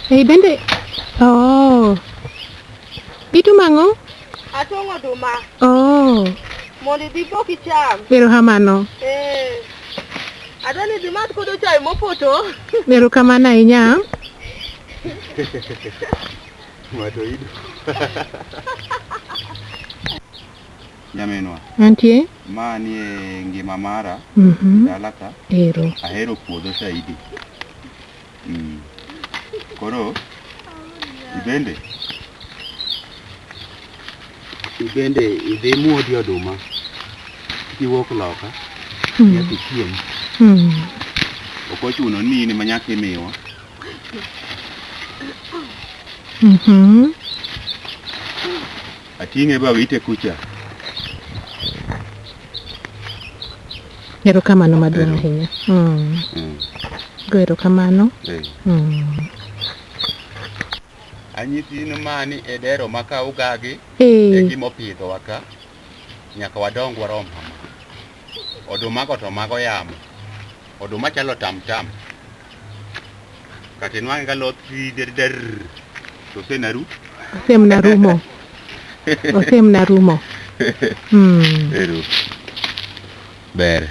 Hey, bende. Oh. Itu mango? Atongo duma. Oh. Mondi di poki cham. Pero hamano. Adani di mat kodo chai mopoto. Pero kamana inya. Madoido. Nyamenwa. Antie? Mani ngima mara. Dalaka. Ero. Ahero puodho saidi. Koro ibende idhi muodi oduma kiwuok loka nyathi chiem ok ochuno ni in manyaka imiwa ating'e ba wite kucha. Erokamano maduong' ahinya. Go erokamano. Anyisino mani edero maka ugagi gima opidho waka nyaka wadong warom hama. Oduma go to mago yamo. Oduma chalo tam. Kati nwange ga lot der. To senaru. Osem narumo. Ero. Ber.